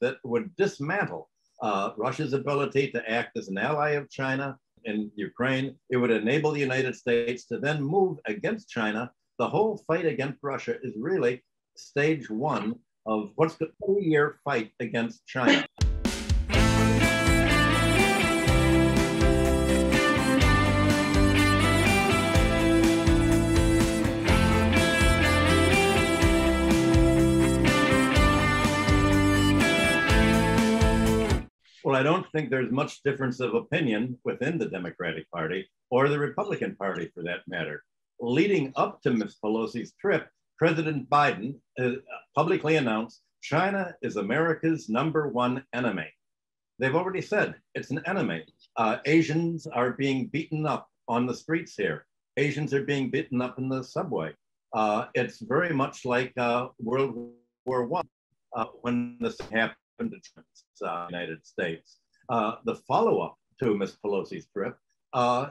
that would dismantle Russia's ability to act as an ally of China in Ukraine. It would enable the United States to then move against China. The whole fight against Russia is really stage one of what's the 2-year fight against China. Well, I don't think there's much difference of opinion within the Democratic Party or the Republican Party for that matter. Leading up to Ms. Pelosi's trip, President Biden publicly announced China is America's #1 enemy. They've already said it's an enemy. Asians are being beaten up on the streets here. Asians are being beaten up in the subway. It's very much like World War I when this happened to the United States. The follow-up to Ms. Pelosi's trip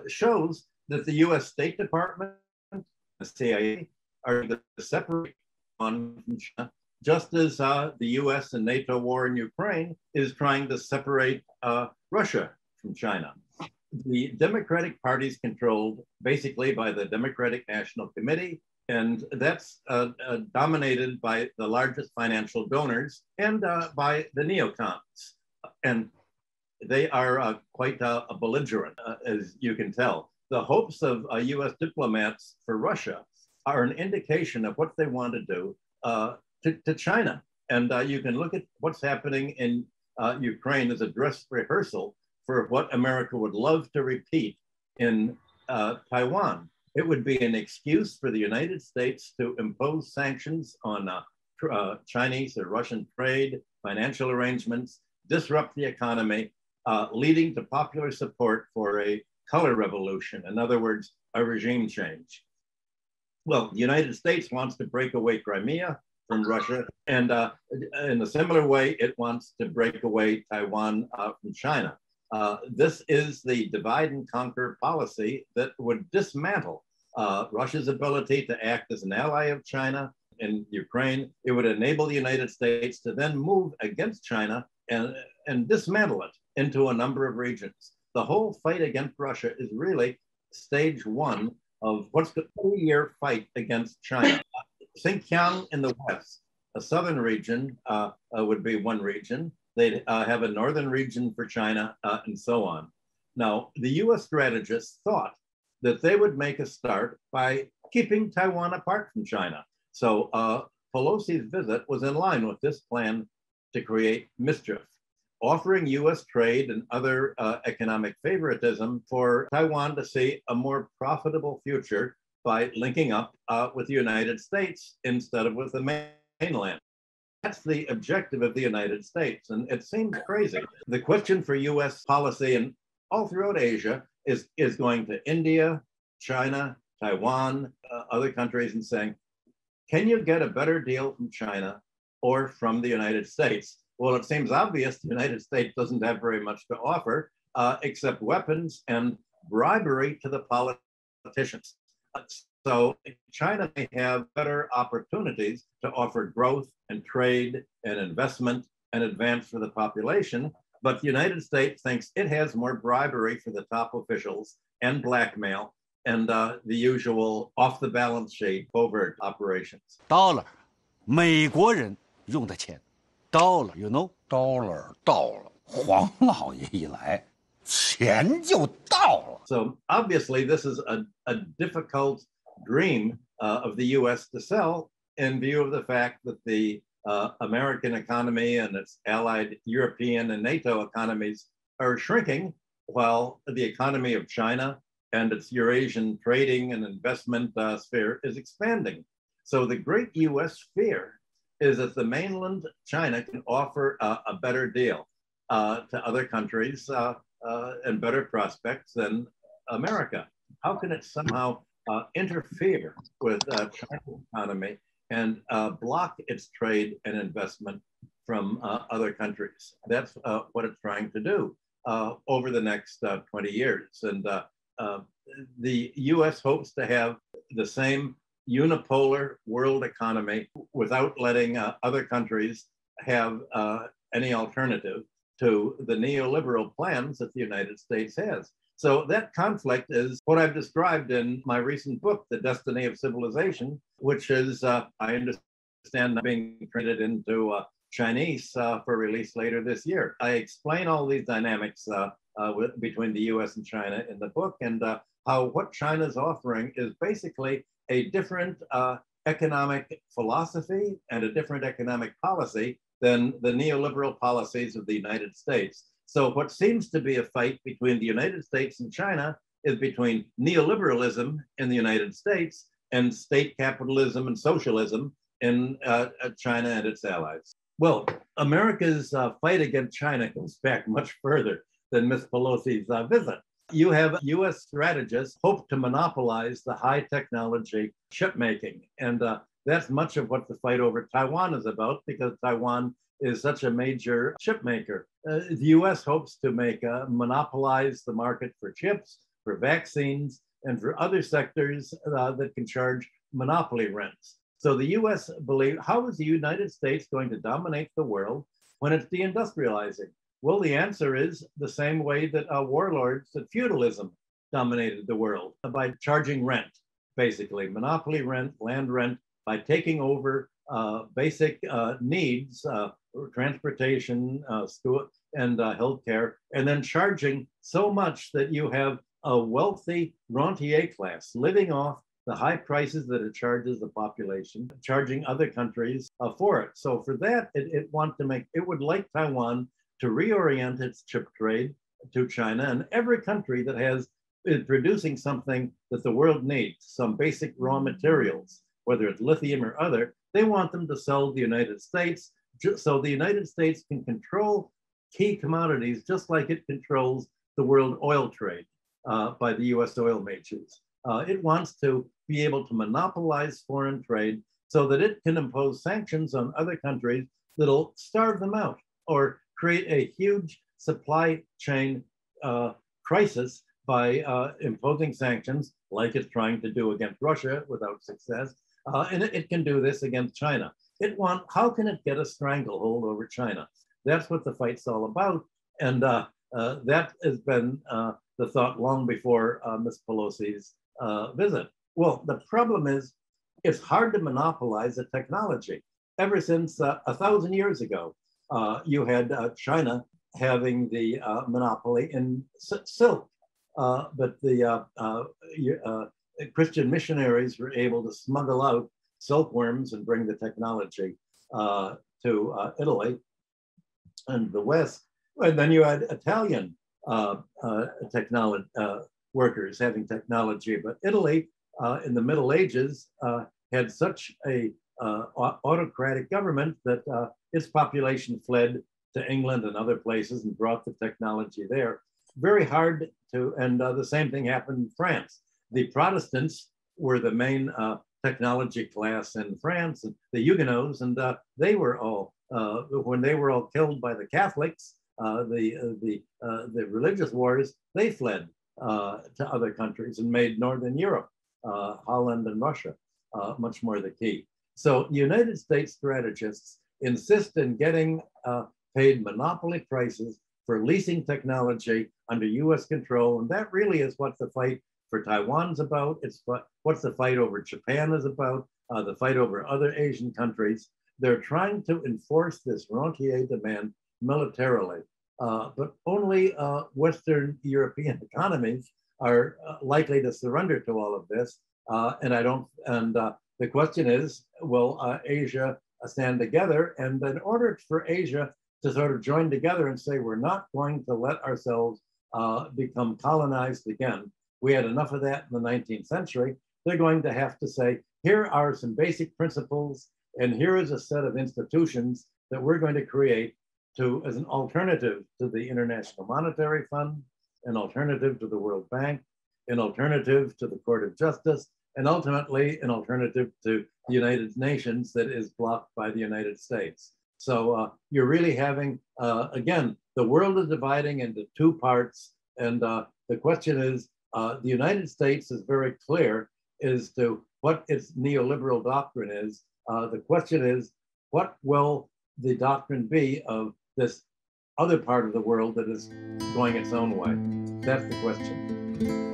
shows that the U.S. State Department and the CIA are to separate from China, just as the U.S. and NATO war in Ukraine is trying to separate Russia from China. The Democratic Party is controlled basically by the Democratic National Committee, and that's dominated by the largest financial donors and by the neocons. And they are quite belligerent, as you can tell. The hopes of U.S. diplomats for Russia are an indication of what they want to do to China. And you can look at what's happening in Ukraine as a dress rehearsal for what America would love to repeat in Taiwan. It would be an excuse for the United States to impose sanctions on Chinese or Russian trade, financial arrangements, disrupt the economy, leading to popular support for a color revolution. In other words, a regime change. Well, the United States wants to break away Crimea from Russia, and in a similar way, it wants to break away Taiwan from China. This is the divide and conquer policy that would dismantle Russia's ability to act as an ally of China in Ukraine. It would enable the United States to then move against China and dismantle it into a number of regions. The whole fight against Russia is really stage one of what's the 2-year fight against China. Xinjiang in the west, a southern region would be one region. They'd have a northern region for China and so on. Now, the US strategists thought that they would make a start by keeping Taiwan apart from China. So Pelosi's visit was in line with this plan to create mischief, offering US trade and other economic favoritism for Taiwan to see a more profitable future by linking up with the United States instead of with the mainland. That's the objective of the United States, and it seems crazy. The question for US policy and all throughout Asia is going to India, China, Taiwan, other countries and saying, can you get a better deal from China or from the United States? Well, it seems obvious the United States doesn't have very much to offer except weapons and bribery to the politicians. So China may have better opportunities to offer growth and trade and investment and advance for the population, but the United States thinks it has more bribery for the top officials and blackmail and the usual off the balance sheet covert operations. Dollar, 美国人用的钱 ，dollar, you know? Dollar 到了，黄老爷一来，钱就到了。So obviously this is a difficult dream of the U.S. to sell in view of the fact that the American economy and its allied European and NATO economies are shrinking while the economy of China and its Eurasian trading and investment sphere is expanding. So the great U.S. fear is that the mainland China can offer a better deal to other countries and better prospects than America. How can it somehow interfere with China's economy and block its trade and investment from other countries? That's what it's trying to do over the next 20 years. And the US hopes to have the same unipolar world economy without letting other countries have any alternative to the neoliberal plans that the United States has. So that conflict is what I've described in my recent book, The Destiny of Civilization, which is, I understand, being translated into Chinese for release later this year. I explain all these dynamics between the US and China in the book, and how what China's offering is basically a different economic philosophy and a different economic policy than the neoliberal policies of the United States. So what seems to be a fight between the United States and China is between neoliberalism in the United States and state capitalism and socialism in China and its allies. Well, America's fight against China goes back much further than Ms. Pelosi's visit. You have US strategists hope to monopolize the high technology chip making. And that's much of what the fight over Taiwan is about, because Taiwan is such a major chip maker. The US hopes to monopolize the market for chips, for vaccines, and for other sectors that can charge monopoly rents. So the US believe, how is the United States going to dominate the world when it's deindustrializing? Well, the answer is the same way that warlords, that feudalism dominated the world, by charging rent, basically, monopoly rent, land rent, by taking over basic needs, transportation, school, and healthcare, and then charging so much that you have a wealthy rentier class living off the high prices that it charges the population, charging other countries for it. So for that, it would like Taiwan to reorient its chip trade to China, and every country that is producing something that the world needs, some basic raw materials, whether it's lithium or other, they want them to sell to the United States, so the United States can control key commodities just like it controls the world oil trade by the US oil majors. It wants to be able to monopolize foreign trade so that it can impose sanctions on other countries that'll starve them out or create a huge supply chain crisis by imposing sanctions, like it's trying to do against Russia without success. And it can do this against China. How can it get a stranglehold over China? That's what the fight's all about. And that has been the thought long before Ms. Pelosi's visit. Well, the problem is it's hard to monopolize a technology. Ever since 1,000 years ago, you had China having the monopoly in silk, but the Christian missionaries were able to smuggle out silkworms and bring the technology to Italy and the West. And then you had Italian technology workers having technology, but Italy in the Middle Ages had such a autocratic government that its population fled to England and other places and brought the technology there. Very hard to, and the same thing happened in France. The Protestants were the main technology class in France, and the Huguenots, and they were all, when they were all killed by the Catholics, the religious wars, they fled to other countries and made Northern Europe, Holland and Russia, much more the key. So United States strategists insist in getting paid monopoly prices for leasing technology under US control. And that really is what the fight for Taiwan's about. It's what's the fight over Japan is about, the fight over other Asian countries. They're trying to enforce this rentier demand militarily, but only Western European economies are likely to surrender to all of this. The question is, will Asia stand together? And in order for Asia to sort of join together and say, we're not going to let ourselves become colonized again. We had enough of that in the 19th century. They're going to have to say, here are some basic principles, and here is a set of institutions that we're going to create as an alternative to the International Monetary Fund, an alternative to the World Bank, an alternative to the Court of Justice, and ultimately an alternative to the United Nations that is blocked by the United States. So you're really having, again, the world is dividing into two parts. And the question is, the United States is very clear as to what its neoliberal doctrine is. The question is, what will the doctrine be of this other part of the world that is going its own way? That's the question.